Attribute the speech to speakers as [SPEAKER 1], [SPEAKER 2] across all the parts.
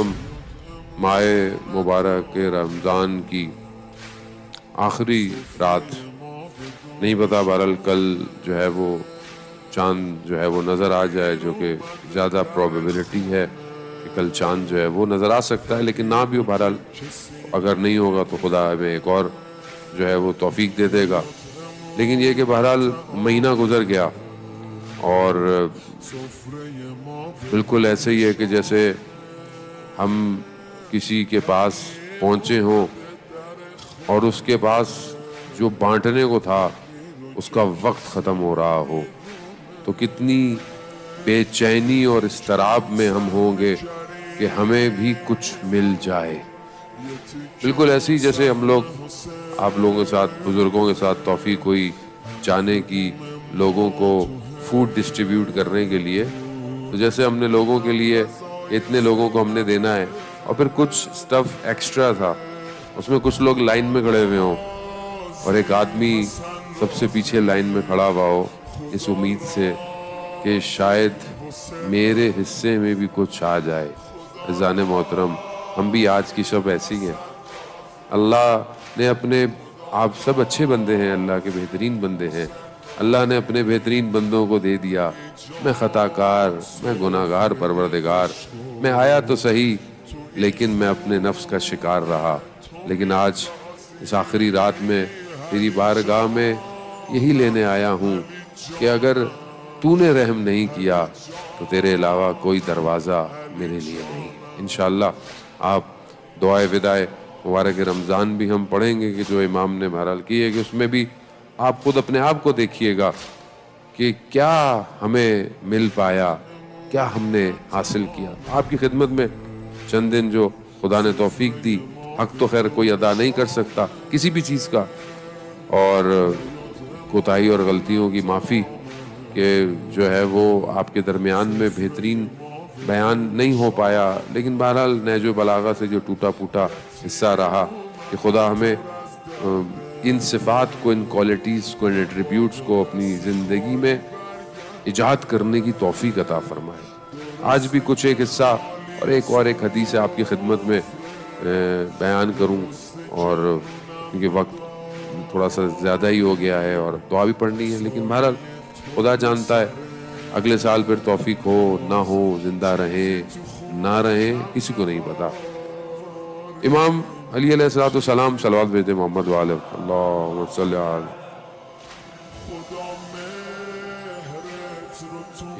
[SPEAKER 1] تمام ماہ مبارک رمضان کی آخری رات، نہیں پتا بہرحال کل جو ہے وہ چاند جو ہے وہ نظر آ جائے، جو کہ زیادہ پروبیبلٹی ہے کہ کل چاند جو ہے وہ نظر آ سکتا ہے، لیکن نہ بھی ہو بہرحال اگر نہیں ہوگا تو خدا ہمیں ایک اور جو ہے وہ توفیق دے دے گا۔ لیکن یہ کہ بہرحال مہینہ گزر گیا اور بالکل ایسے ہی ہے کہ جیسے ہم کسی کے پاس پہنچے ہوں اور اس کے پاس جو بانٹنے کو تھا اس کا وقت ختم ہو رہا ہو، تو کتنی بے چینی اور اضطراب میں ہم ہوں گے کہ ہمیں بھی کچھ مل جائے۔ بالکل ایسے ہی جیسے ہم لوگ آپ لوگوں کے ساتھ، بزرگوں کے ساتھ توفیق ہوئی جانے کی لوگوں کو فوڈ ڈسٹریبیوٹ کرنے کے لیے، تو جیسے ہم نے لوگوں کے لیے اتنے لوگوں کو ہم نے دینا ہے اور پھر کچھ سٹف ایکسٹرا تھا، اس میں کچھ لوگ لائن میں کھڑے ہوئے ہوں اور ایک آدمی سب سے پیچھے لائن میں کھڑا ہوا ہو اس امید سے کہ شاید میرے حصے میں بھی کچھ آ جائے۔ عزیزان محترم، ہم بھی آج کی شب ایسی ہیں۔ اللہ نے اپنے، آپ سب اچھے بندے ہیں، اللہ کے بہترین بندے ہیں، اللہ نے اپنے بہترین بندوں کو دے دیا۔ میں خطا کار، میں گناہ گار پروردگار، میں آیا تو صحیح لیکن میں اپنے نفس کا شکار رہا۔ لیکن آج اس آخری رات میں تیری بارگاہ میں یہی لینے آیا ہوں کہ اگر تو نے رحم نہیں کیا تو تیرے علاوہ کوئی دروازہ میرے لیے نہیں۔ انشاءاللہ آپ دعائے ودائے مبارک رمضان بھی ہم پڑھیں گے کہ جو امام نے بہرحال کی ہے، کہ اس میں بھی آپ خود اپنے آپ کو دیکھیے گا کہ کیا ہمیں مل پایا، کیا ہم نے حاصل کیا۔ آپ کی خدمت میں چند دن جو خدا نے توفیق دی، حق تو خیر کوئی ادا نہیں کر سکتا کسی بھی چیز کا، اور کوتاہی اور غلطیوں کی معافی کہ جو ہے وہ آپ کے درمیان میں بہترین بیان نہیں ہو پایا، لیکن بہرحال نہج و بلاغہ سے جو ٹوٹا پھوٹا حصہ رہا، کہ خدا ہمیں ان صفات کو، ان کوالٹیز کو، ان ایٹریبیوٹس کو اپنی زندگی میں ایجاد کرنے کی توفیق عطا فرمائے۔ آج بھی کچھ ایک حصہ اور ایک حدیث آپ کی خدمت میں بیان کروں، اور کیونکہ وقت تھوڑا سا زیادہ ہی ہو گیا ہے اور دعا بھی پڑھنی ہے، لیکن بہرحال خدا جانتا ہے اگلے سال پھر توفیق ہو نہ ہو، زندہ رہیں نہ رہیں، کسی کو نہیں پتا۔ امام علی علیہ السلام، صلوات بھیجتے محمد وآلہ اللہم صلی علی۔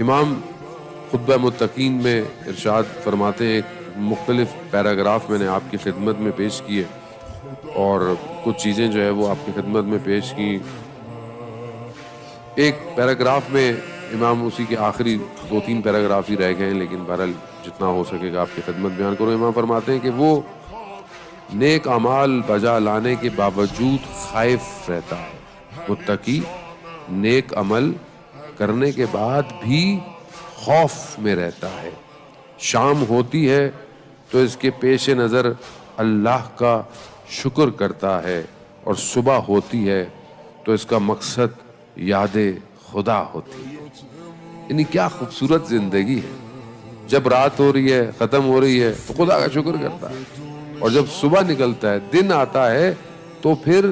[SPEAKER 1] امام خطبہ متقین میں ارشاد فرماتے ہیں، مختلف پیراگراف میں نے آپ کی خدمت میں پیش کیے اور کچھ چیزیں جو ہے وہ آپ کی خدمت میں پیش کی۔ ایک پیراگراف میں امام اسی کے آخری 2-3 پیراگراف ہی رہ گئے ہیں، لیکن بہرحال جتنا ہو سکے گا آپ کی خدمت بیان کروں۔ امام فرماتے ہیں کہ وہ نیک اعمال بجا لانے کے باوجود خائف رہتا ہے، متقی نیک عمل کرنے کے بعد بھی خوف میں رہتا ہے۔ شام ہوتی ہے تو اس کے پیش نظر اللہ کا شکر کرتا ہے، اور صبح ہوتی ہے تو اس کا مقصد یاد خدا ہوتی ہے۔ یعنی کیا خوبصورت زندگی ہے، جب رات ہو رہی ہے، ختم ہو رہی ہے تو خدا کا شکر کرتا ہے، اور جب صبح نکلتا ہے، دن آتا ہے، تو پھر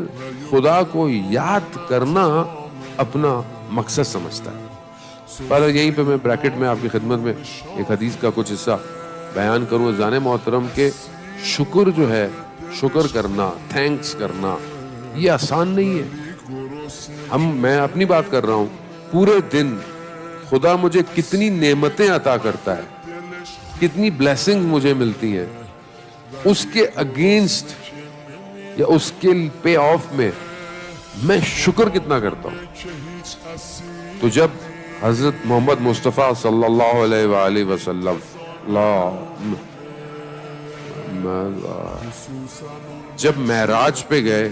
[SPEAKER 1] خدا کو یاد کرنا اپنا مقصد سمجھتا ہے۔ پر یہیں پہ میں بریکٹ میں آپ کی خدمت میں ایک حدیث کا کچھ حصہ بیان کروں۔ عزیزان محترم کے شکر جو ہے، شکر کرنا، تھینکس کرنا، یہ آسان نہیں ہے۔ میں اپنی بات کر رہا ہوں، پورے دن خدا مجھے کتنی نعمتیں عطا کرتا ہے، کتنی بلیسنگ مجھے ملتی ہیں، اس کے اگینسٹ یا اس کے پے آف میں میں شکر کتنا کرتا ہوں۔ تو جب حضرت محمد مصطفیٰ صلی اللہ علیہ وآلہ وسلم جب معراج پہ گئے،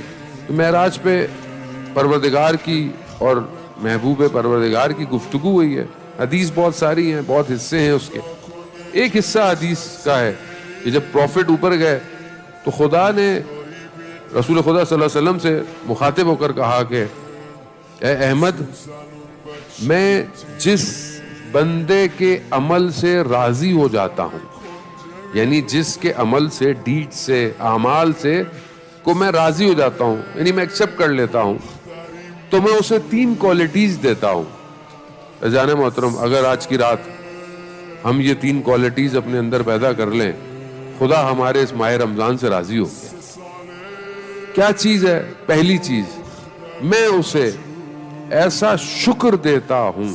[SPEAKER 1] تو معراج پہ پروردگار کی اور محبوب پروردگار کی گفتگو ہوئی ہے۔ حدیث بہت ساری ہیں، بہت حصے ہیں اس کے۔ ایک حصہ حدیث کا ہے کہ جب پروفٹ اوپر گئے تو خدا نے رسول خدا صلی اللہ علیہ وسلم سے مخاطب ہو کر کہا کہ اے احمد، میں جس بندے کے عمل سے راضی ہو جاتا ہوں، یعنی جس کے عمل سے، ڈیڈ سے، اعمال سے کو میں راضی ہو جاتا ہوں، یعنی میں ایکسیپٹ کر لیتا ہوں، تو میں اسے 3 کوالٹیز دیتا ہوں۔ جان محترم، اگر آج کی رات ہم یہ 3 کوالٹیز اپنے اندر پیدا کر لیں، خدا ہمارے اس ماہ رمضان سے راضی ہو گیا۔ کیا چیز ہے؟ پہلی چیز، میں اسے ایسا شکر دیتا ہوں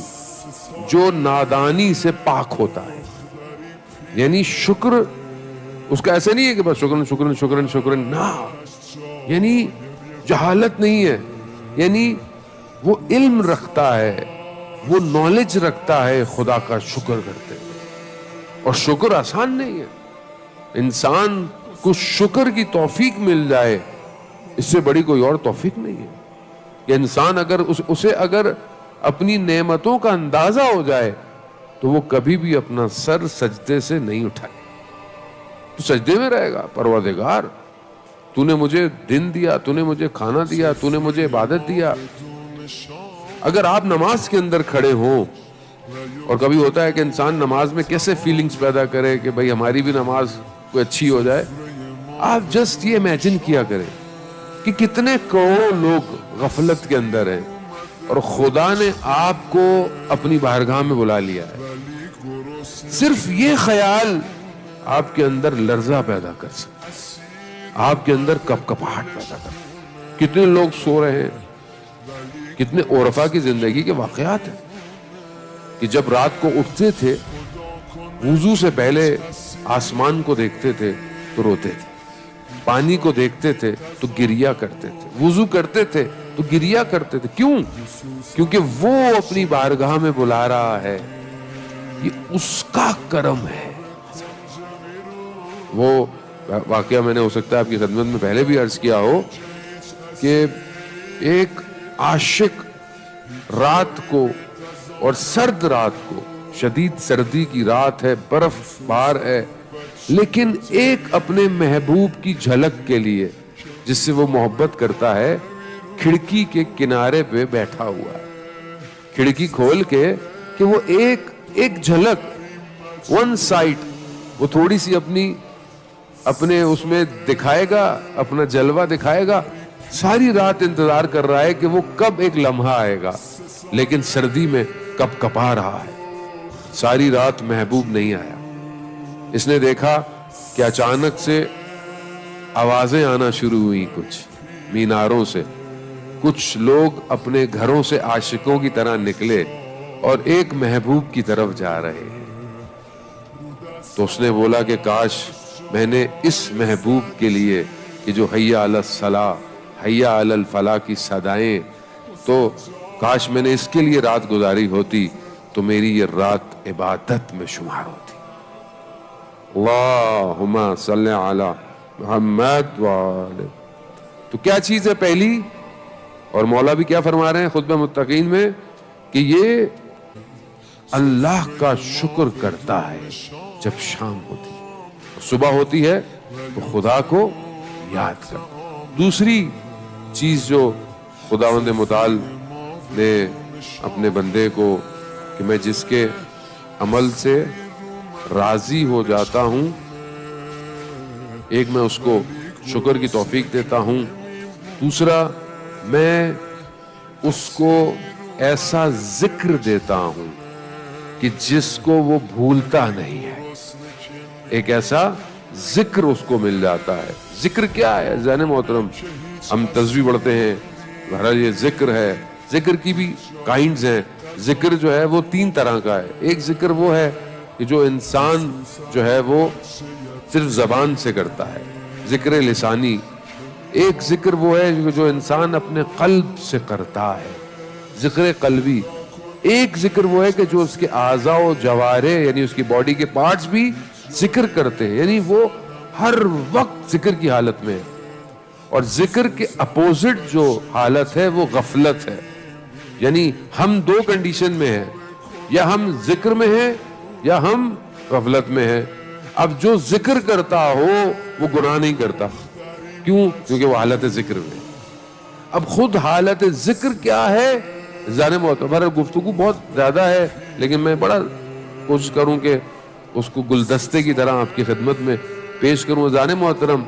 [SPEAKER 1] جو نادانی سے پاک ہوتا ہے۔ یعنی شکر اس کا ایسا نہیں ہے کہ بس شکرن شکرن شکرن شکرن، نہ، یعنی جہالت نہیں ہے، یعنی وہ علم رکھتا ہے، وہ نالج رکھتا ہے خدا کا شکر کرتے ہیں۔ اور شکر آسان نہیں ہے، انسان کو شکر کی توفیق مل جائے، اس سے بڑی کوئی اور توفیق نہیں ہے کہ انسان اسے اگر اپنی نعمتوں کا اندازہ ہو جائے تو وہ کبھی بھی اپنا سر سجدے سے نہیں اٹھائے، تو سجدے میں رہے گا، پروردگار تو نے مجھے دن دیا، تو نے مجھے کھانا دیا، تو نے مجھے عبادت دیا۔ اگر آپ نماز کے اندر کھڑے ہوں، اور کبھی ہوتا ہے کہ انسان نماز میں کیسے فیلنگز پیدا کرے کہ بھئی ہماری بھی نماز کوئی اچھی ہو جائے، آپ جسٹ یہ امیجن کیا کریں کہ کتنے کروڑوں لوگ غفلت کے اندر ہیں اور خدا نے آپ کو اپنی بارگاہ میں بلا لیا ہے۔ صرف یہ خیال آپ کے اندر لرزہ پیدا کر سکتا ہے، آپ کے اندر کپکپاہٹ پیدا کر سکتا ہے۔ کتنے لوگ سو رہے ہیں، کتنے عرفا کی زندگی کے واقعات ہیں کہ جب رات کو اٹھتے تھے، وضو سے پہلے آسمان کو دیکھتے تھے تو روتے تھے، پانی کو دیکھتے تھے تو گریا کرتے تھے، وضو کرتے تھے تو گریا کرتے تھے۔ کیوں؟ کیونکہ وہ اپنی بارگاہ میں بلا رہا ہے، یہ اس کا کرم ہے۔ وہ واقعہ میں نے ہو سکتا ہے آپ کی خدمت میں پہلے بھی عرض کیا ہو کہ ایک عاشق رات کو، اور سرد رات کو، شدید سردی کی رات ہے، برف بار ہے، لیکن ایک اپنے محبوب کی جھلک کے لیے جس سے وہ محبت کرتا ہے، کھڑکی کے کنارے پہ بیٹھا ہوا ہے، کھڑکی کھول کے کہ وہ ایک جھلک، ون سائٹ، وہ تھوڑی سی اپنے اس میں دکھائے گا، اپنا جلوہ دکھائے گا، ساری رات انتظار کر رہا ہے کہ وہ کب ایک لمحہ آئے گا، لیکن سردی میں کب کپا رہا ہے، ساری رات محبوب نہیں آیا۔ اس نے دیکھا کہ اچانک سے آوازیں آنا شروع ہوئی، کچھ میناروں سے، کچھ لوگ اپنے گھروں سے عاشقوں کی طرح نکلے اور ایک محبوب کی طرف جا رہے ہیں۔ تو اس نے بولا کہ کاش میں نے اس محبوب کے لیے کہ جو حی علی الصلاح، حی علی الفلاح کی صدائیں، تو کاش میں نے اس کے لیے رات گزاری ہوتی تو میری یہ رات عبادت میں شمار ہوتی۔ اللہم صلی علی محمد وآلہ۔ تو کیا چیز ہے پہلی؟ اور مولا بھی کیا فرما رہے ہیں خطبہ متقین میں کہ یہ اللہ کا شکر کرتا ہے جب شام ہوتی ہے، صبح ہوتی ہے تو خدا کو یاد کرتا۔ دوسری چیز جو خداوند متعال نے اپنے بندے کو کہ میں جس کے عمل سے راضی ہو جاتا ہوں، ایک میں اس کو شکر کی توفیق دیتا ہوں، دوسرا میں اس کو ایسا ذکر دیتا ہوں کہ جس کو وہ بھولتا نہیں ہے، ایک ایسا ذکر اس کو مل جاتا ہے۔ ذکر کیا ہے ذہن محترم؟ ہم تسبیح پڑھتے ہیں، بہرحال یہ ذکر ہے، ذکر کی بھی کائنڈز ہیں۔ ذکر جو ہے وہ 3 طرح کا ہے۔ ایک ذکر وہ ہے کہ جو انسان جو ہے وہ صرف زبان سے کرتا ہے، ذکر لسانی۔ ایک ذکر وہ ہے جو انسان اپنے قلب سے کرتا ہے، ذکر قلبی۔ ایک ذکر وہ ہے کہ جو اس کے اعضاء و جوارح یعنی اس کی باڈی کے پارٹس بھی ذکر کرتے ہیں، یعنی وہ ہر وقت ذکر کی حالت میں ہے۔ اور ذکر کے اپوزٹ جو حالت ہے وہ غفلت ہے، یعنی ہم 2 کنڈیشن میں ہیں، یا ہم ذکر میں ہیں یا ہم غفلت میں ہیں۔ اب جو ذکر کرتا ہو وہ گناہ نہیں کرتا، کیوں؟ کیونکہ وہ حالت ذکر میں۔ اب خود حالت ذکر کیا ہے ذہن معتبر، گفتگو بہت زیادہ ہے لیکن میں بڑا کوشش کروں کہ اس کو گلدستے کی طرح آپ کی خدمت میں پیش کروں۔ عزیزان محترم،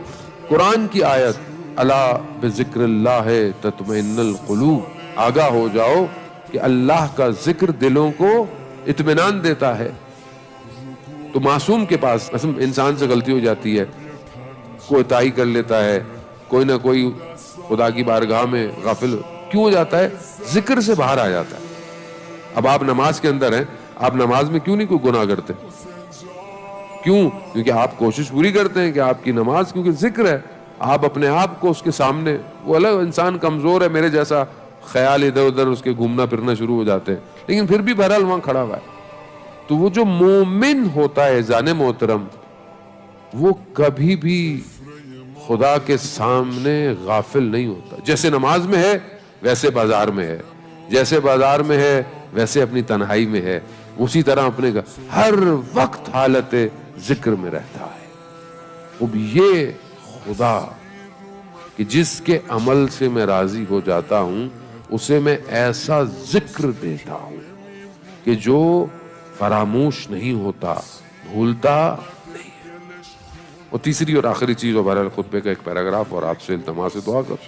[SPEAKER 1] قرآن کی آیت الا بذکر اللہ تطمئن القلوب، آگاہ ہو جاؤ کہ اللہ کا ذکر دلوں کو اطمینان دیتا ہے۔ تو معصوم کے پاس مثلا انسان سے غلطی ہو جاتی ہے، کوتاہی کر لیتا ہے، کوئی نہ کوئی خدا کی بارگاہ میں غافل کیوں ہو جاتا ہے؟ ذکر سے باہر آ جاتا ہے۔ اب آپ نماز کے اندر ہیں، آپ نماز میں کیوں نہیں کوئی گناہ کرتے؟ کیوں؟ کیونکہ آپ کوشش پوری کرتے ہیں کہ آپ کی نماز، کیونکہ ذکر ہے، آپ اپنے آپ کو اس کے سامنے، وہ الگ انسان کمزور ہے، میرے جیسا خیال ادھر ادھر اس کے گھومنا پھرنا شروع ہو جاتے ہیں، لیکن پھر بھی بہرحال وہاں کھڑا ہوا ہے۔ تو وہ جو مومن ہوتا ہے عزیزان محترم، وہ کبھی بھی خدا کے سامنے غافل نہیں ہوتا۔ جیسے نماز میں ہے ویسے بازار میں ہے، جیسے بازار میں ہے ویسے اپنی تنہائی میں ہے، اسی طرح اپنے ہر وقت حالت ذکر میں رہتا ہے۔ اب یہ خدا کہ جس کے عمل سے میں راضی ہو جاتا ہوں، اسے میں ایسا ذکر دیتا ہوں کہ جو فراموش نہیں ہوتا، بھولتا نہیں ہے۔ اور تیسری اور آخری چیز، اور بہرحال خطبے کا ایک پیراگراف اور آپ سے التماس دعا کر،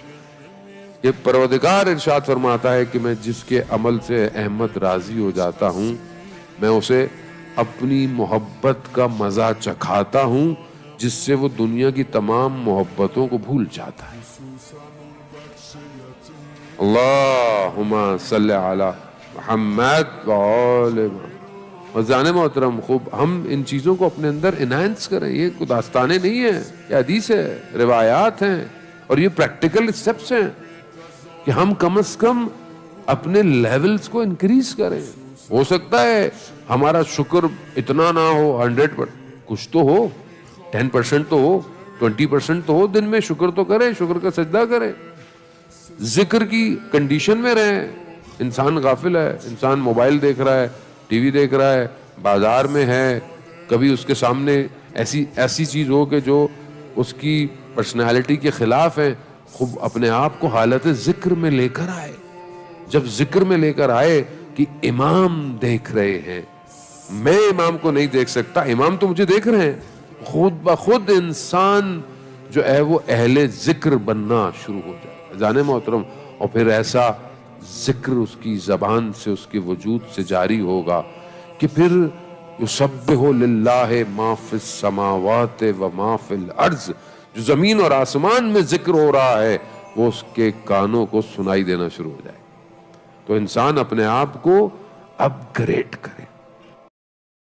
[SPEAKER 1] یہ پروردگار ارشاد فرماتا ہے کہ میں جس کے عمل سے احمد راضی ہو جاتا ہوں، میں اسے اپنی محبت کا مزہ چکھاتا ہوں، جس سے وہ دنیا کی تمام محبتوں کو بھول جاتا ہے۔ اللہم صلی علی محمد وآل محمد۔ عزیزان محترم، خوب ہم ان چیزوں کو اپنے اندر انہینس کریں۔ یہ کوئی داستانیں نہیں ہیں، یہ حدیث ہے، روایات ہیں، اور یہ پریکٹیکل اسٹیپس ہیں کہ ہم کم از کم اپنے لیولز کو انکریز کریں۔ ہو سکتا ہے ہمارا شکر اتنا نہ ہو 100%، کچھ تو ہو، 10% تو ہو، 20% تو ہو، دن میں شکر تو کریں، شکر کا سجدہ کریں، ذکر کی کنڈیشن میں رہیں۔ انسان غافل ہے، انسان موبائل دیکھ رہا ہے، ٹی وی دیکھ رہا ہے، بازار میں ہے، کبھی اس کے سامنے ایسی چیز ہو کہ جو اس کی پرسنالٹی کے خلاف ہے، خوب اپنے آپ کو حالت ذکر میں لے کر آئے۔ جب ذکر میں لے کر آئے کہ امام دیکھ رہے ہیں، میں امام کو نہیں دیکھ سکتا، امام تو مجھے دیکھ رہے ہیں، خود بخود انسان جو ہے وہ اہل ذکر بننا شروع ہو جائے۔ عزیزان محترم، اور پھر ایسا ذکر اس کی زبان سے، اس کے وجود سے جاری ہوگا کہ پھر یسبح للہ ما فی السماوات و ما فی الارض، جو زمین اور آسمان میں ذکر ہو رہا ہے وہ اس کے کانوں کو سنائی دینا شروع ہو جائے۔ تو انسان اپنے آپ کو اپ گریڈ کرے۔